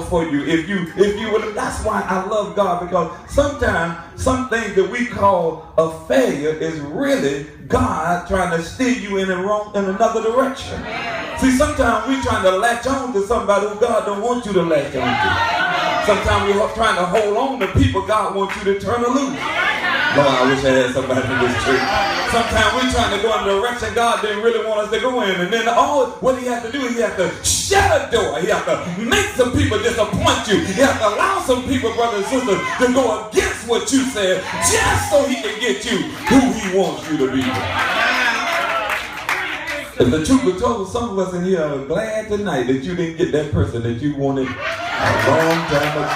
for you if you would. That's why I love God, because sometimes some things that we call a failure is really God trying to steer you in another direction. See, sometimes we're trying to latch on to somebody who God don't want you to latch on to. Sometimes we're trying to hold on to people God wants you to turn loose. Lord, I wish I had somebody in this church. Sometimes we're trying to go in a direction God didn't really want us to go in. And then what he has to do is he has to shut a door. He has to make some people disappoint you. He has to allow some people, brothers and sisters, to go against what you said just so he can get you who he wants you to be. If the truth was told, some of us in here are glad tonight that you didn't get that person that you wanted a long time ago.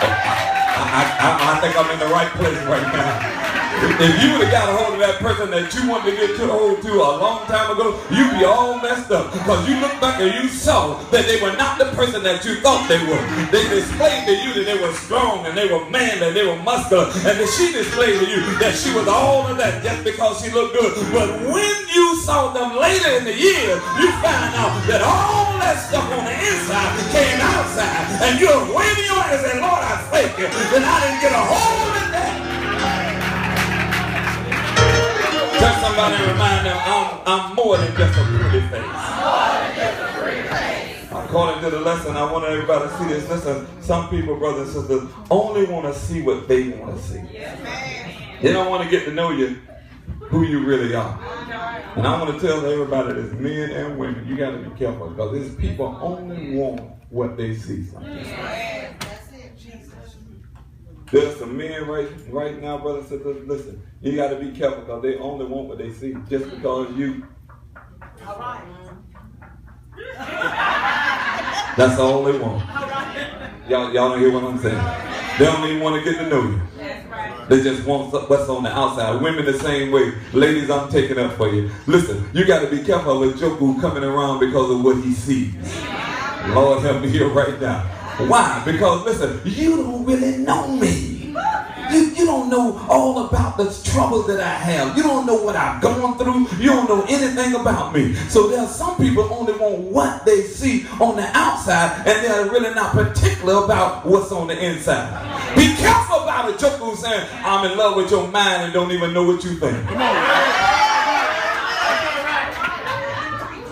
I think I'm in the right place right now. If you would have got a hold of that person that you wanted to get a hold to a long time ago, you'd be all messed up. Because you look back and you saw that they were not the person that you thought they were. They displayed to you that they were strong and they were manly and they were muscular. And that she displayed to you that she was all of that just because she looked good. But when you saw them later in the year, you find out that all that stuff on the inside came outside. And you're waving your hand and saying, Lord, I thank you that I didn't get a hold of that. Tell somebody and remind them, I'm more than just a pretty face. According to the lesson, I want everybody to see this. Listen, some people, brothers and sisters, only want to see what they want to see. They don't want to get to know you, who you really are. And I want to tell everybody, this men and women, you got to be careful, because these people only want what they see sometimes. There's some men right now, brothers and sisters, listen, you got to be careful, because they only want what they see just because you. All right. That's all they want. Y'all don't hear what I'm saying. They don't even want to get to know you. They just want what's on the outside. Women the same way. Ladies, I'm taking up for you. Listen, you got to be careful of a joker who's coming around because of what he sees. Lord help me here right now. Why? Because listen, you don't really know me. You don't know all about the troubles that I have. You don't know what I've gone through. You don't know anything about me. So there are some people who only want what they see on the outside, and they're really not particular about what's on the inside. Be careful about a joker who's saying, I'm in love with your mind and don't even know what you think. Come on.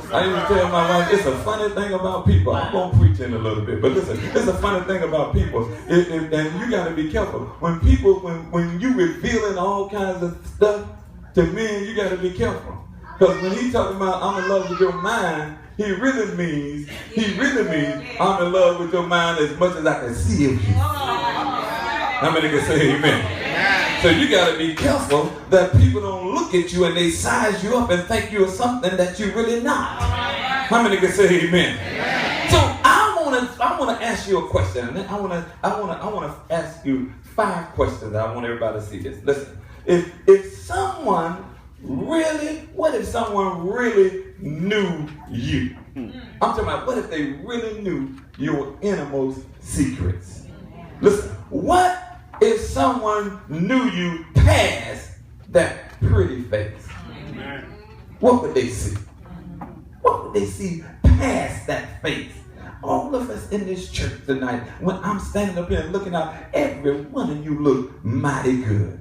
I used to tell my wife, it's a funny thing about people. I'm going to preach in a little bit, but listen, it's a funny thing about people. And you got to be careful. When people, when you revealing all kinds of stuff to men, you got to be careful. Because when he's talking about I'm in love with your mind, he really means I'm in love with your mind as much as I can see of you. How many can say amen? So you got to be careful that people don't look at you and they size you up and think you're something that you're really not. How many can say amen? So I want to ask you a question. And I want to ask you 5 questions. I want everybody to see this. Listen, if someone really knew you? I'm talking about, what if they really knew your innermost secrets? Listen, what if someone knew you past that pretty face? What would they see? What would they see past that face? All of us in this church tonight, when I'm standing up here and looking out, every one of you look mighty good.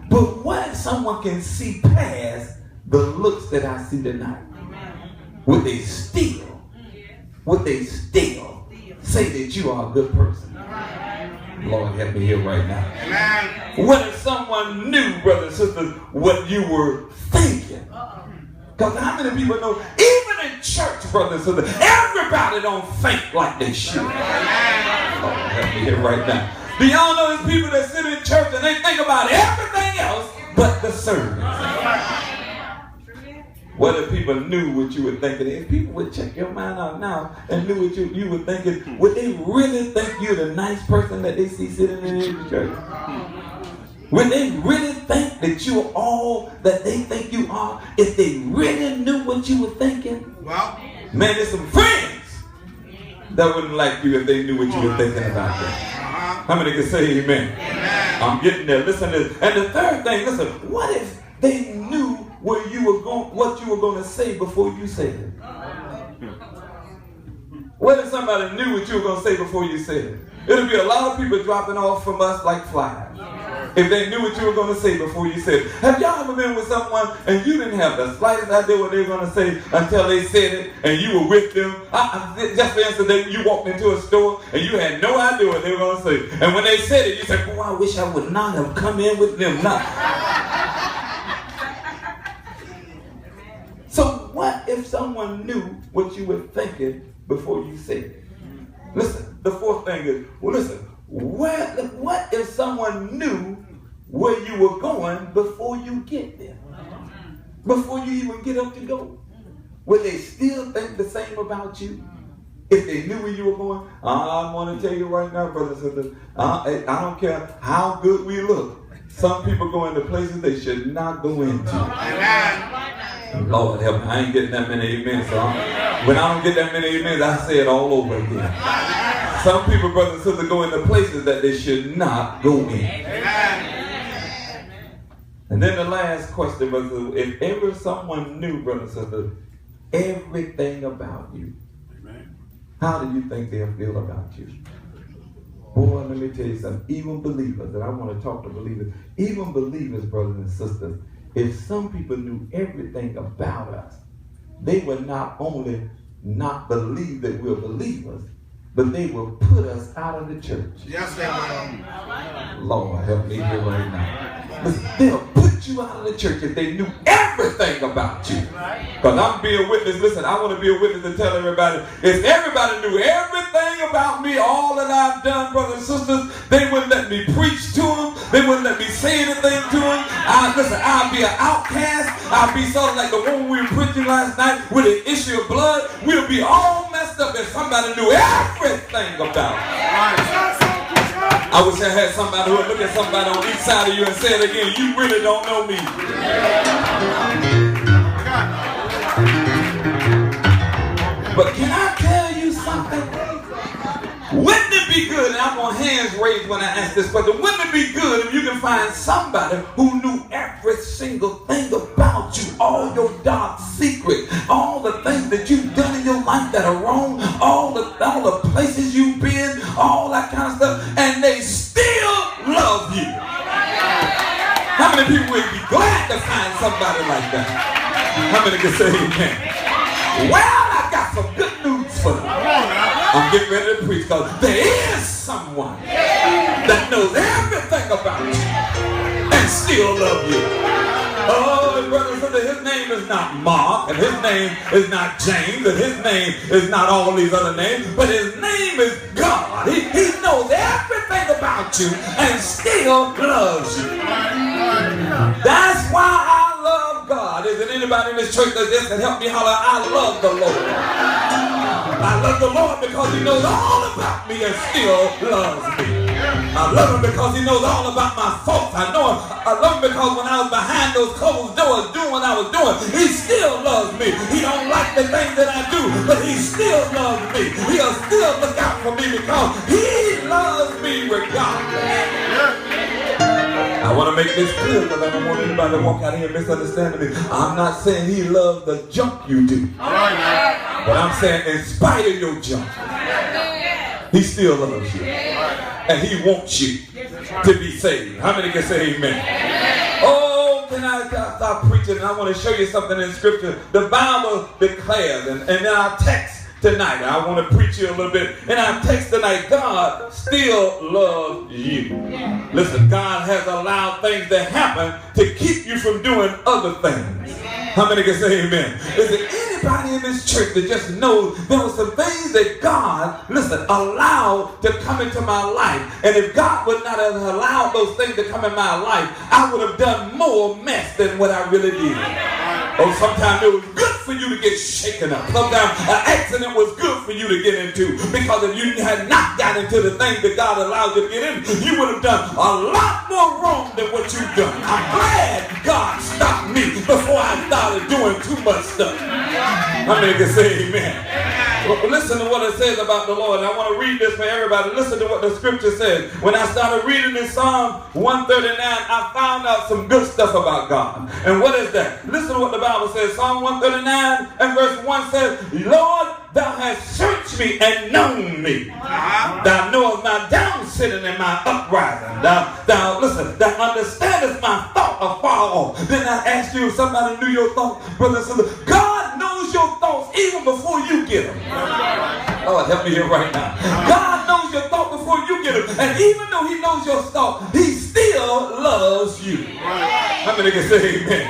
But what if someone can see past the looks that I see tonight? Would they still say that you are a good person? Lord help me here right now. What if someone knew, brothers and sisters, what you were thinking? Because how many people know, even in church, brothers and sisters, everybody don't think like they should. Lord help me here right now. Do y'all know there's people that sit in church and they think about everything else but the service? What if people knew what you were thinking? If people would check your mind out now and knew what you were thinking, would they really think you're the nice person that they see sitting in the church? Would they really think that you're all that they think you are if they really knew what you were thinking? Well, man, there's some friends that wouldn't like you if they knew what you were thinking about them. How many can say amen? I'm getting there. Listen to this. And the third thing, listen, what if they knew what you were going to say before you said it? What if somebody knew what you were going to say before you said it? It'll be a lot of people dropping off from us like flies. If they knew what you were going to say before you said it. Have y'all ever been with someone and you didn't have the slightest idea what they were going to say until they said it and you were with them? Just for instance, you walked into a store and you had no idea what they were going to say. And when they said it, you said, boy, I wish I would not have come in with them. So what if someone knew what you were thinking before you said it? Listen, the fourth thing is, what if someone knew where you were going before you get there? Before you even get up to go? Would they still think the same about you? If they knew where you were going? I want to tell you right now, brothers and sisters, I don't care how good we look. Some people go into places they should not go into. Amen. Lord help me. I ain't getting that many amens. So when I don't get that many amens, I say it all over again. Some people, brothers and sisters, go into places that they should not go in. Amen. And then the last question, brothers, if ever someone knew, brothers and sisters, everything about you, amen, how do you think they'll feel about you? Boy, let me tell you something. Even believers, and I want to talk to believers, even believers, brothers and sisters, if some people knew everything about us, they would not only not believe that we're believers, but they will put us out of the church. Yes, they will. Lord, help me here right now. Listen, they'll put you out of the church if they knew everything about you. Because I'm being a witness. Listen, I want to be a witness and tell everybody, if everybody knew everything about me, all that I've done, brothers and sisters, they wouldn't let me preach to them. They wouldn't let me say anything to them. Listen, I'll be an outcast. I'll be sort of like the woman we were preaching last night with an issue of blood. We'll be all messed up if somebody knew everything about me. I wish I had somebody who would look at somebody on each side of you and say it again, you really don't know me. But can I tell you something? Wouldn't it be good, and I want hands raised when I ask this question, wouldn't it be good if you can find somebody who knew every single thing about you, all your dark secrets, all the things that you've done in your life that are wrong, all the places you've been, all that kind of stuff, and they still love you? How many people would be glad to find somebody like that? How many can say amen? Well, I got some good news for them. I'm getting ready to preach because there is someone that knows everything about you and still love you. Oh, brothers and sisters, his name is not Mark, and his name is not James, and his name is not all these other names, but his name is God. He knows everything about you and still loves you. That's why I love God. Is there anybody in this church that just can help me holler, I love the Lord? I love the Lord because he knows all about me and still loves me. I love him because he knows all about my faults. I love him because when I was behind those closed doors doing what I was doing, he still loves me. He don't like the things that I do, but he still loves me. He'll still look out for me because he loves me regardless. I want to make this clear because I don't want anybody to walk out here misunderstanding me. I'm not saying he loves the junk you do. But I'm saying in spite of your junk, he still loves you. And he wants you to be saved. How many can say amen? Oh, can I stop preaching? I want to show you something in Scripture. The Bible declares, and in our text tonight, I want to preach you a little bit. In our text tonight, God still loves you. Listen, God has allowed things to happen to keep you from doing other things. How many can say amen? Is there anybody in this church that just knows there were some things that God, listen, allowed to come into my life? And if God would not have allowed those things to come in my life, I would have done more mess than what I really did. Oh, sometimes it was good for you to get shaken up. Sometimes an accident was good for you to get into, because if you had not got into the things that God allowed you to get in, you would have done a lot more wrong than what you've done. I'm glad God stopped me before I started doing too much stuff. How many can say amen? Well, listen to what it says about the Lord. And I want to read this for everybody. Listen to what the scripture says. When I started reading in Psalm 139, I found out some good stuff about God. And what is that? Listen to what the Bible says. Psalm 139 and verse 1 says, Lord, thou hast searched me and known me. Thou knowest my down sitting and my uprising. Thou understandest my thought afar off. Then I asked you if somebody knew your thoughts, brother and sister. God knows your thoughts even before you get them. Lord, help me here right now. God knows your thought before you get them. And even though he knows your thought, he still loves you. How many can say amen?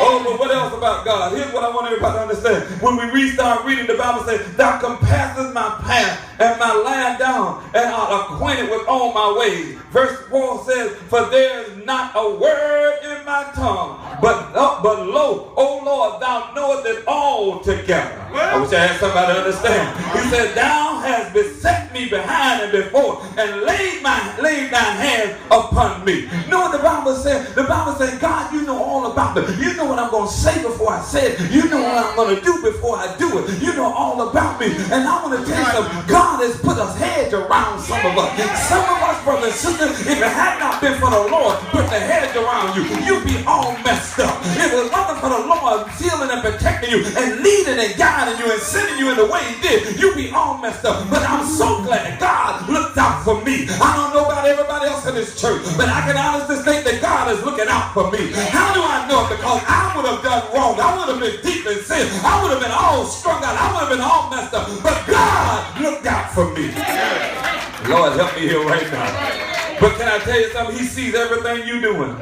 Oh, but what else about God? Here's what I want everybody to understand. When we start reading, the Bible says, thou compassest my path and my lying down, and art acquainted with all my ways. Verse 4 says, for there is not a word in my tongue, but lo, O Lord, thou knowest it all together. I wish I had somebody to understand. He said, thou hast beset me behind and before, and laid thine hands upon me. You know what the Bible said? The Bible said, God, you know all about me. You know what I'm going to say before I say it. You know what I'm going to do before I do it. You know all about me. And I want to tell you something. God has put a hedge around some of us. Some of us, brothers and sisters, if it had not been for the Lord putting a hedge around you, you'd be all messed up. If it wasn't for the Lord sealing and protecting you and leading and guiding you and sending you in the way he did, you'd be all messed up. But I'm so glad God looked out for me. I don't know about everybody else in this church, but I can honestly think that God is looking out for me. How do I know it? Because I would have done wrong. I would have been deep in sin. I would have been all strung out. I would have been all messed up. But God looked out for me. Lord, help me here right now. But can I tell you something? He sees everything you're doing.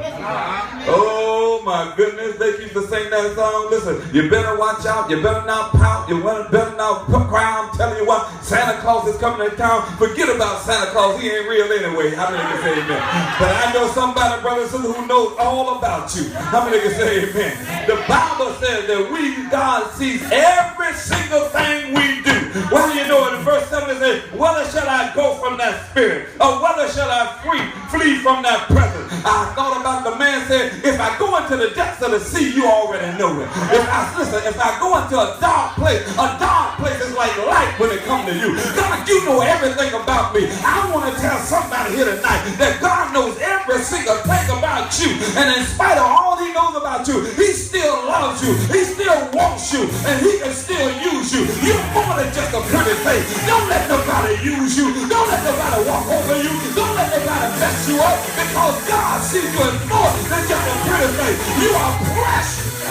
Oh my goodness, they used to sing that song. Listen, you better watch out. You better not pout. You better not cry. I'm telling you what, Santa Claus is coming to town. Forget about Santa Claus. He ain't real anyway. How many can say amen? But I know somebody, brother and sister, who knows all about you. How many can say amen? The Bible says that God sees every single thing we do. Well, you know, in verse 7 it says, whether shall I go from that spirit, or whether shall I flee from that presence? I thought about the man said, if I go into the depths of the sea, you already know it. If I go into a dark place is like light when it comes to you. God, you know everything about me. I want to tell somebody here tonight that God knows every single thing about you. And in spite of all he knows about you, he still loves you. He still wants you. And he can still use you. You're more than just a pretty face. Don't let nobody use you. Don't let nobody walk over you. Don't let nobody mess you up, because God sees you as more than just a pretty face. You are precious.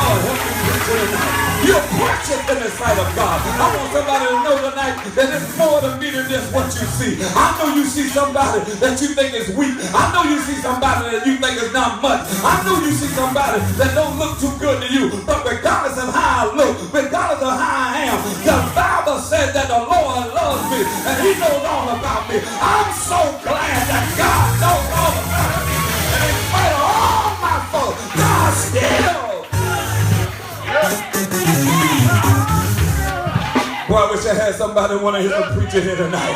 Oh, help me preach tonight. You're precious in the sight of God. I want somebody to know tonight that it's more to me than just what you see. I know you see somebody that you think is weak. I know you see somebody that you think is not much. I know you see somebody that don't look too good to you. But regardless of how I look, regardless of how I am, the Bible says that the Lord loves me and he knows all about me. I'm so glad that God knows all about me. And in spite of all my faults, God still. Boy, I wish I had somebody want to hear me preaching here tonight.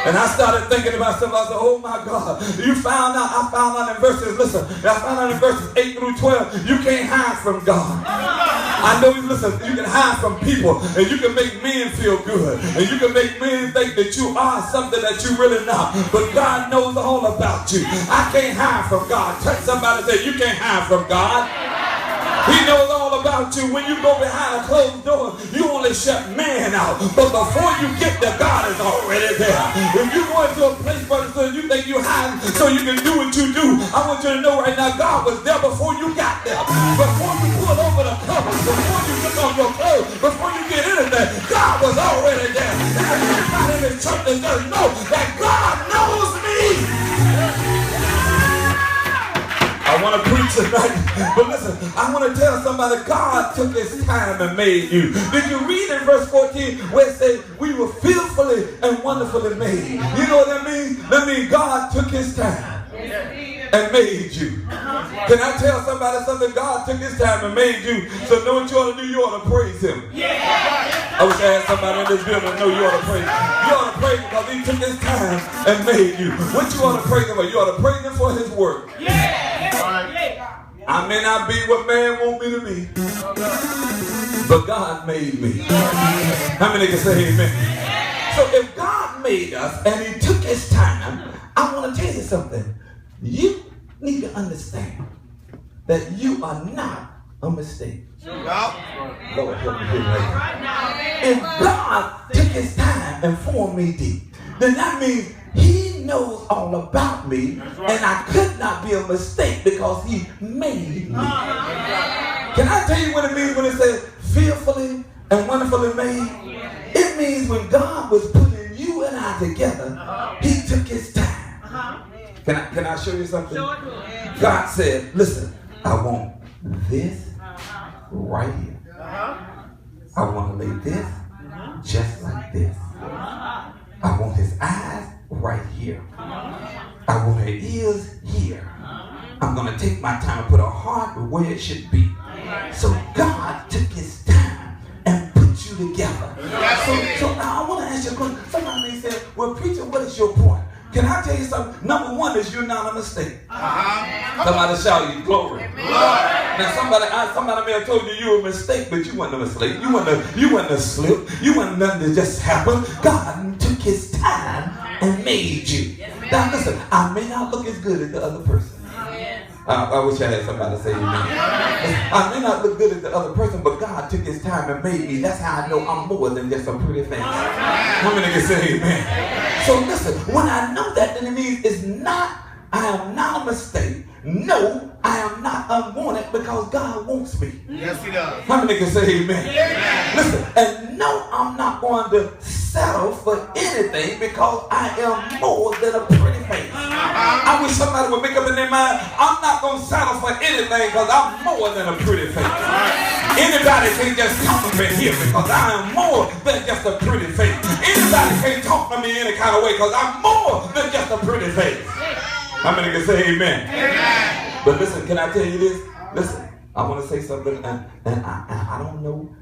And I started thinking about something. I said, oh my God. I found out in verses, listen, I found out in verses 8 through 12, you can't hide from God. I know, listen, you can hide from people, and you can make men feel good, and you can make men think that you are something that you really not. But God knows all about you. I can't hide from God. Touch somebody and say, you can't hide from God. He knows all about you. When you go behind a closed door, you only shut man out. But before you get there, God is already there. If you go into a place, brother, so you think you hide so you can do what you do, I want you to know right now, God was there before you got there. Before you pull over the cover, before you took off your clothes, before you get anything, God was already there. And everybody in the church that doesn't know that God knows me. I want to preach tonight, but listen, I want to tell somebody God took his time and made you. Did you read in verse 14 where it says we were fearfully and wonderfully made? You know what that means? That means God took his time and made you. Can I tell somebody something? God took his time and made you. So know what you ought to do? You ought to praise him. I wish I had somebody in this building to know you ought to praise him. You ought to praise him because he took his time and made you. What you ought to praise him for? You ought to praise him for his work. I may not be what man want me to be, but God made me. How many can say amen? So if God made us and he took his time, I want to tell you something. You need to understand that you are not a mistake. Lord, help me here right now. If God took his time and formed me deep, then that means he knows all about me, and I could not be a mistake because he made me. Can I tell you what it means when it says fearfully and wonderfully made? It means when God was putting you and I together, he took his time. Can I show you something? God said, listen, I want this right here. I want to lay this just like this. I want his eyes right here. I want her ears here. I'm going to take my time and put her heart where it should be. So God took his time and put you together. So now I want to ask you a question. Somebody may say, well, preacher, what is your point? Can I tell you something? Number one is you're not a mistake. Somebody shout you glory. Now somebody may have told you you were a mistake, but you weren't a mistake. You weren't a slip. You weren't nothing that just happened. God took his time and made you. Now listen, I may not look as good as the other person. I wish I had somebody say amen. I may not look good as the other person, but God took his time and made me. That's how I know I'm more than just a pretty face. How many can say amen? So listen, when I know that, then it means I am not a mistake. No, I am not unwanted because God wants me. Yes, he does. How many can say amen? Amen. Listen, and no, I'm not going to settle for anything because I am more than a pretty face. I wish somebody would make up in their mind, I'm not going to settle for anything because I'm more than a pretty face. Anybody can just compliment here because I am more than just a pretty face. Anybody can talk to me any kind of way because I'm more than just a pretty face. How many can say amen? Amen? But listen, can I tell you this? Listen, I want to say something, and I don't know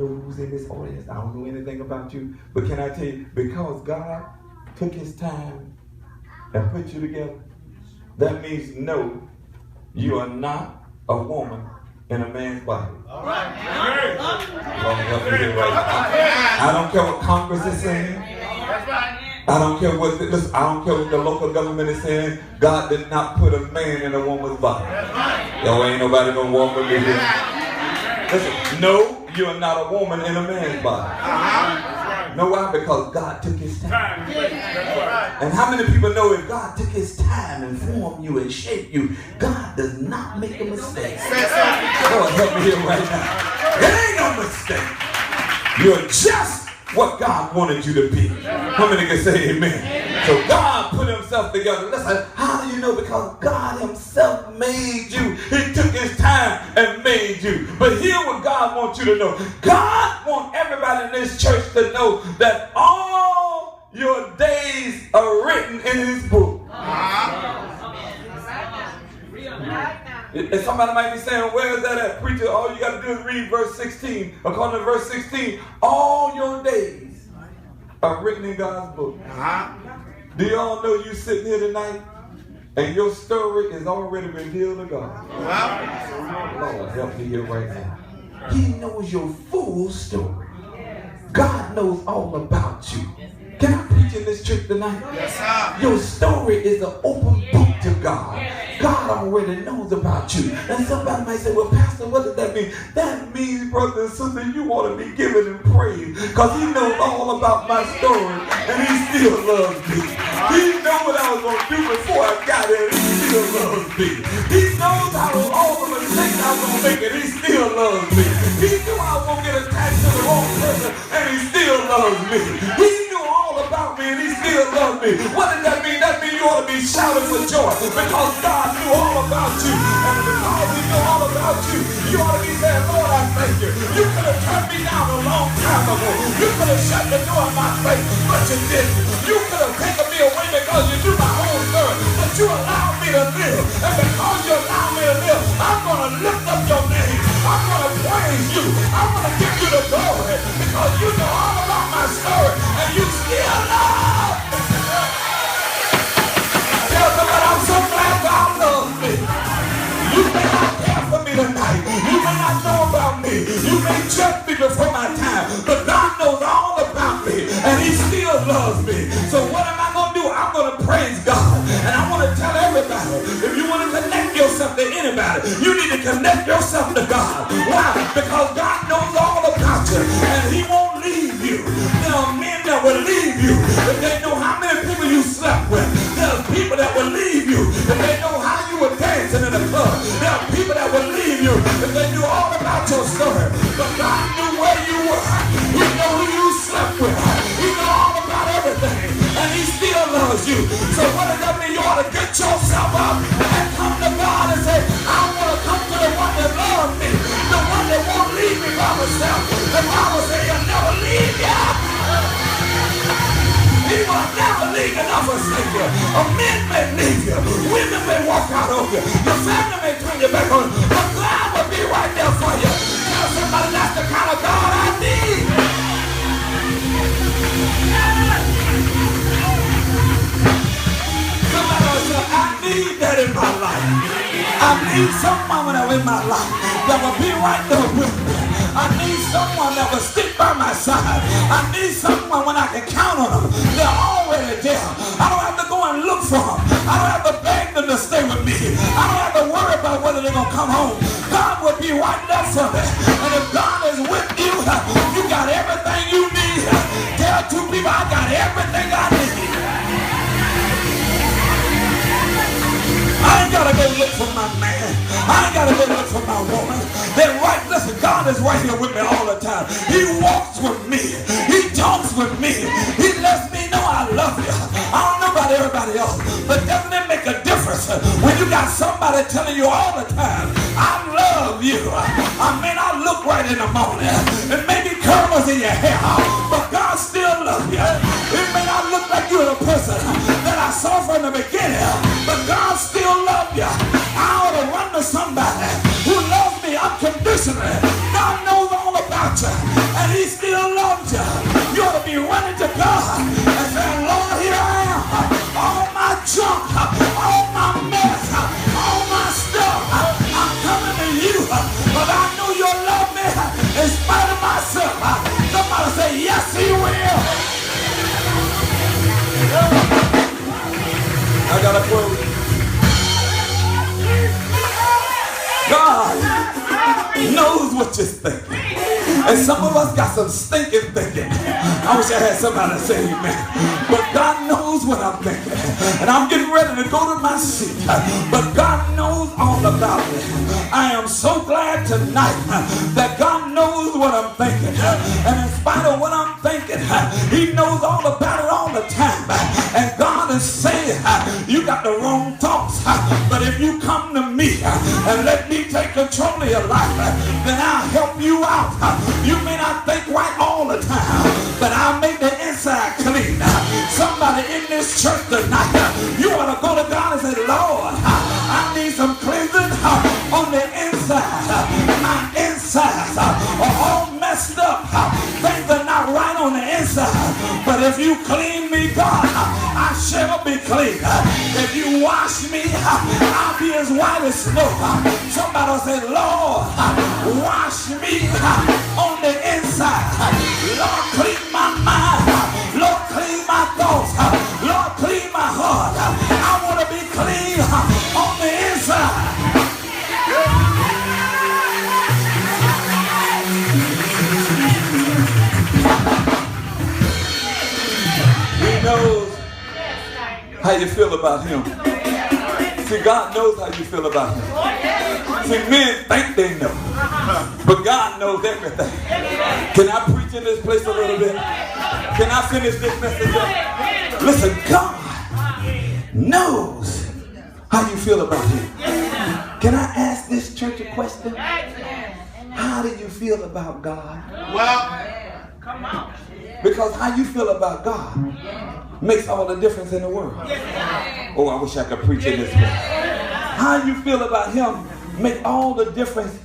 who's in this audience. I don't know anything about you. But can I tell you, because God took his time and put you together, that means no, you are not a woman in a man's body. All right. I don't care what Congress is saying. That's right. I don't care what the local government is saying. God did not put a man in a woman's body. Yo, ain't nobody gonna walk with me here. Listen, no, you are not a woman in a man's body. Know why? Because God took his time. And how many people know if God took his time and formed you and shaped you, God does not make a mistake. Lord, help me here right now. It ain't no mistake. You're just what God wanted you to be. How many can say amen? So God put himself together. Listen, how do you know? Because God himself made you. He took his time and made you. But here's what God wants you to know. God wants everybody in this church to know that all your days are written in his book. And somebody might be saying, where is that at, preacher? All you got to do is read verse 16. According to verse 16, all your days are written in God's book. Do you all know you sitting here tonight and your story is already revealed to God? Lord, help me here right now. He knows your full story. God knows all about you. Can I preach in this church tonight? Yes, sir. Your story is an open book to God. God already knows about you. And somebody might say, well, Pastor, what does that mean? That means, brother and sister, you ought to be giving him praise because he knows all about my story and he still loves me. He knows what I was going to do before I got here and he still loves me. He knows all the mistakes I was going to make and he still loves me. He knew I was going to get attached to the wrong person and he still loves me. He knew all about me and he still loves me. What does that mean? That means you ought to be shouting for joy because God knew all about you. And because he knew all about you, you ought to be saying, Lord, I thank you. You could have turned me down a long time ago. You could have shut the door in my face, but you didn't. You could have taken me away because you knew my whole story, but you allowed me to live. And because you allowed me to live, I'm going to lift up your name. I'm going to praise you. I'm going to give you the glory because you know all about my story and you still love me. Tell somebody, I'm so glad God loves me. You may not care for me tonight. You may not know about me. You may judged me before my time. But God knows all about me, and he still loves me. So what am I going to do? I'm going to praise God. And I want to tell everybody, if you want to connect yourself to anybody, you need to connect yourself to God. Why? Because God knows all about you, and he won't leave you. There are men that will leave you if they know how many people you slept with. There are people that will leave you if they know how you were dancing in a club. There are people that will leave you if they knew all about your story. But God knew where you were. He knew who you slept with. He knew all about everything. And he still loves you. So what does that mean? You ought to get yourself up and come to God and say, I want to come to the one that loves me, the one that won't leave me by myself. The Bible says he'll never leave you. He will never leave you nor forsake you. Men may leave you. Women may walk out on you. Your family may turn your back on you. But God will be right there for you. Tell somebody that's the kind of God I need. Somebody will say, I need that in my life. I need someone in my life that will be right there with me. I need someone that will stick by my side. I need someone when I can count on them. They're already there. I don't have to go and look for them. I don't have to beg them to stay with me. I don't have to worry about whether they're going to come home. God will be right there for me. And if God is with you, you got everything you need. Tell two people, I got everything I need. I ain't gotta go look for my man. I ain't gotta go look for my woman. They're right. Listen, God is right here with me all the time. He walks with me. He talks with me. He lets me know I love you. I don't know about everybody else, but doesn't it make a difference when you got somebody telling you all the time, I love you? I may not look right in the morning. It may be curls in your hair, but God still loves you. It may not look like you're the person that I saw from the beginning, but God still loves you. I ought to run to somebody who loves me unconditionally. God knows all about you, and he still loves you. You ought to be running to God and saying, Lord, here I am. All my junk, all my mess, all my stuff, I'm coming to you, but I know you'll love me in spite of myself. Somebody say, yes, he will. I got a quote. God knows what you're thinking. And some of us got some stinking thinking. I wish I had somebody to say amen. But God knows what I'm thinking. And I'm getting ready to go to my seat. But God knows all about it. I am so glad tonight that God knows what I'm thinking. And in spite of what I'm thinking, he knows all about it all the time. And God is saying, you got the wrong thoughts. But if you come to me and let me take control of your life, then I'll help you out. You may not think right all the time, but I'll make the inside clean. Somebody in this church tonight, you ought to go to God and say, Lord, I need some cleansing on the inside. My insides are all messed up. Things are not right on the inside. But if you clean me, God, I shall be clean. If you wash me, I'll be as white as snow. Somebody will say, Lord, wash me on the inside. Lord, clean my mind. Lord, clean my thoughts. Lord, clean my heart. I want to be clean on the inside. He knows how you feel about him. See, God knows how you feel about him. See, men think they know, but God knows everything. Can I preach in this place a little bit? Can I finish this message up? Listen, God knows how you feel about him. Can I ask this church a question? How do you feel about God? Well, come on. Because how you feel about God makes all the difference in the world. Oh, I wish I could preach in this place. How you feel about him make all the difference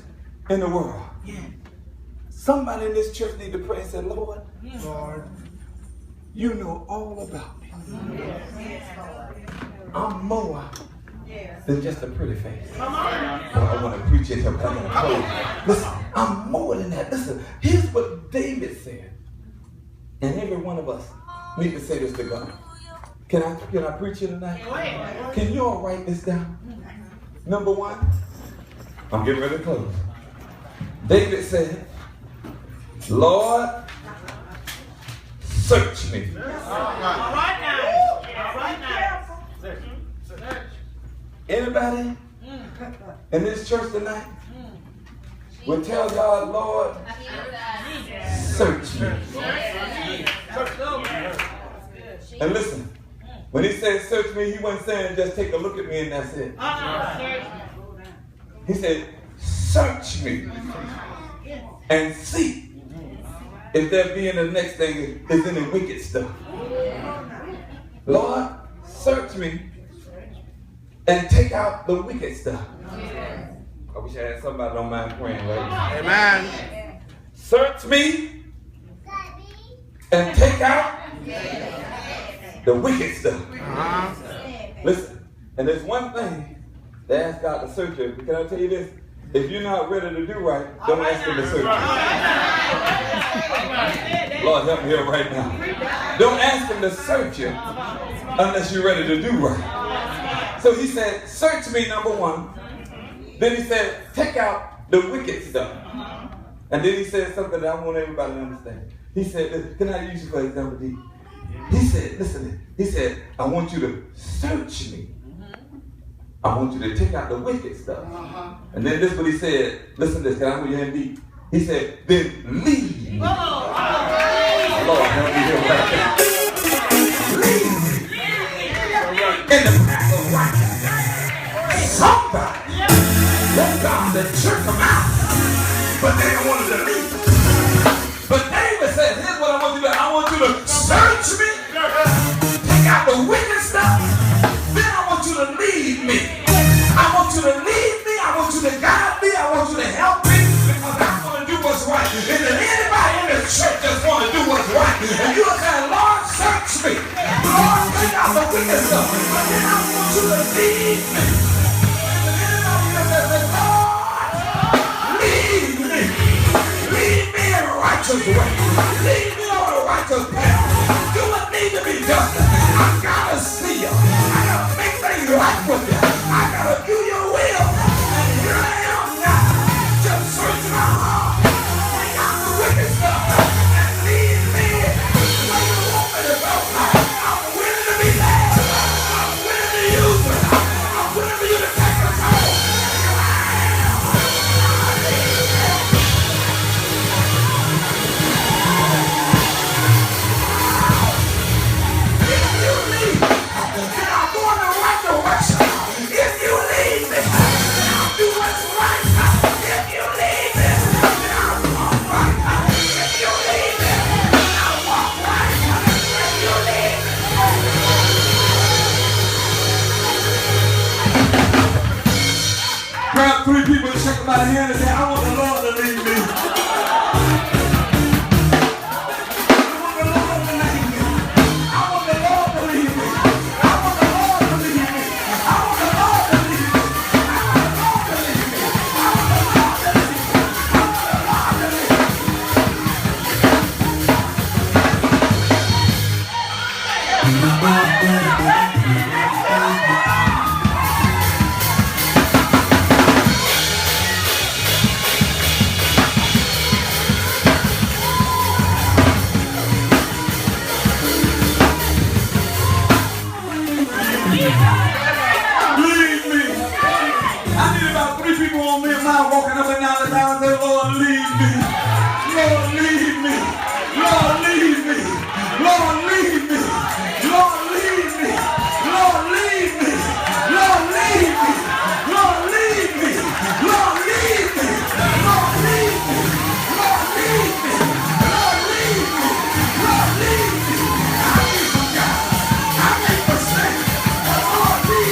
in the world. Somebody in this church need to pray and say, Lord, you know all about me. I'm more than just a pretty face. Oh, I want to preach it here, but I'm going to close. Listen, I'm more than that. Listen, here's what David said. And every one of us need to say this to God. Can I preach it tonight? Can you all write this down? Number one, I'm getting ready to close. David said, Lord, search me. All right now. Anybody in this church tonight would tell God, Lord, search me. And listen, when he said search me, he wasn't saying just take a look at me and that's it. He said, search me and see if there be in the next thing is any wicked stuff. Lord, search me and take out the wicked stuff. I wish I had somebody don't mind praying right. Amen. Search me and take out the wicked stuff. Listen, and there's one thing to ask God to search you. Can I tell you this? If you're not ready to do right, don't ask him to search you. Lord, help me here right now. Don't ask him to search you unless you're ready to do right. So he said, search me, number one. Then he said, take out the wicked stuff. And then he said something that I want everybody to understand. He said, can I use you for example, D? He said, listen, he said, I want you to search me. I want you to take out the wicked stuff. And then this is what he said. Listen to this. Can I put your hand deep? He said, then lead me. Lord, help me here right now. Lead me in the path of righteousness. Somebody let God to trick them out, but they don't want to lead them. But David said, here's what I want you to do. I want you to search me, take out the wicked stuff, then I want you to lead me. I want you to lead me, I want you to guide me, I want you to help me, because I want to do what's right. And if anybody in the church just want to do what's right, and you are saying, Lord, search me, Lord, take out the wicked stuff, but then I want you to lead me. And anybody else that says, Lord, lead me in a righteous way. Lead me on a righteous path. Do what needs to be done. I gotta see you. I gotta make things right with you. I gotta do your will. And here I am now. Just search my heart. Take out the wicked stuff and lead me where you want me to go. I'm willing to be led. I'm willing to use it. I'm willing for you to take control. Here I am. Grab three people and shake them by the hand and say, I want the Lord to lead me. I want the Lord to lead me. I want the Lord to lead me. I want the Lord to lead me. I want the Lord to lead me. I want the Lord to lead me. I want the Lord to lead me. I want the Lord to lead me. Walking up and down the town and say, Lord, lead me. Lord, lead me. Lord, lead me. Lord, lead me. Lord, lead me. Lord, lead me. Lord, lead me. Lord, lead me. Lord, lead me. Lord, lead me. Lord, lead me. Lord, lead me. Lord, lead me. I need some God. I make mistakes. Lord, lead me.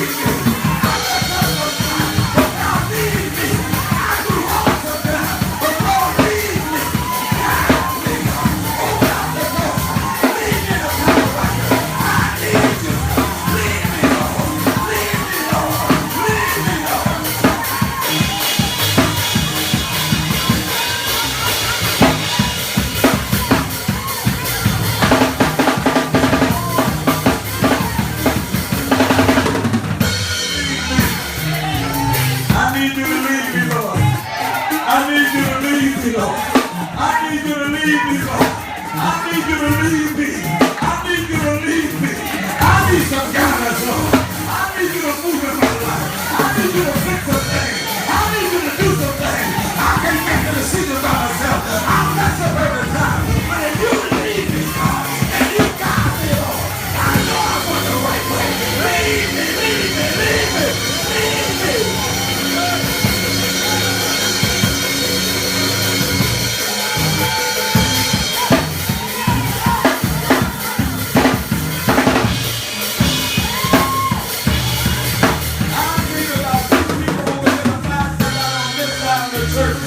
you to lead me. I need you to lead me. I need some guidance, Lord. I need you to move in my life. I need you to fix some things. I need you to do some things. I can't make the decisions by myself. I mess up every time. But if you lead me, God, and you guide me, Lord, I know I'm on the right way. Lead me, lead me, lead me, lead me.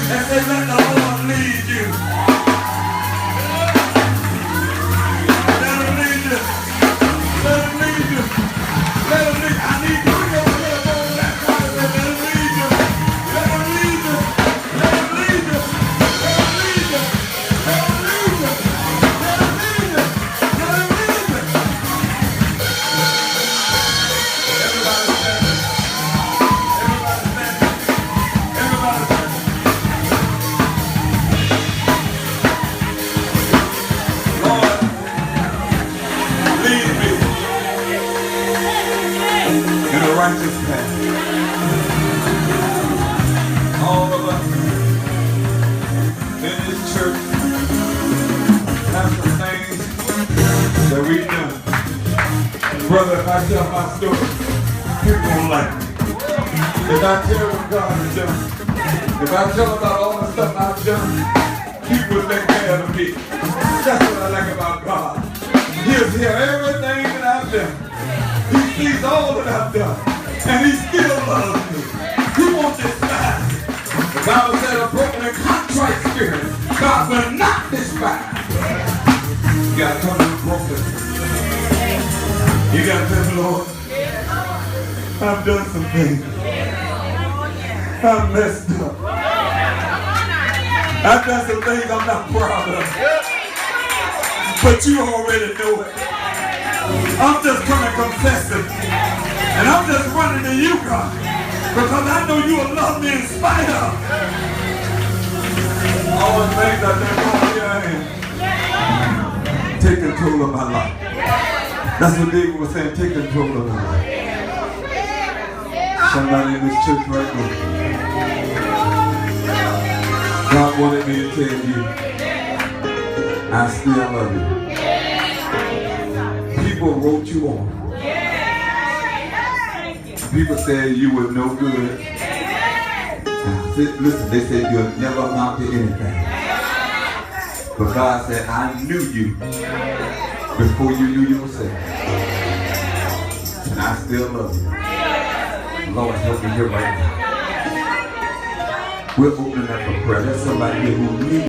And say, let the Lord lead you. Let him lead you. Let him lead you. Let him lead you. I need you to go over that side and let him lead you. Let him lead you. Let him lead you. Let him lead you. Let him lead you. Let him lead you. Let him lead you. Everybody stand. Everybody stand. Everybody stand. Righteous path. All of us in this church have some things that we've done. Brother, if I tell my story, people won't like me. If I tell what God has done, if I tell about all the stuff I've done, people will think bad of me. That's what I like about God. He'll hear everything that I've done. He sees all that I've done. And he still loves me. He won't despise me. The Bible said a broken and contrite spirit God will not despise. You gotta come to the broken. You gotta tell the Lord, I've done some things. I've messed up. I've done some things I'm not proud of. But you already know it. I'm just coming confessing. And I'm just running to you, God, because I know you will love me in spite of all the things I've done wrong here. Take control of my life. That's what David was saying, take control of my life. Somebody in this church right now, God wanted me to tell you, I still love you. People wrote you off. People said you were no good. Listen, they said you'll never amount to anything. But God said, I knew you before you knew yourself. And I still love you. Lord, help me here right now. We're opening up for prayer. There's somebody here who needs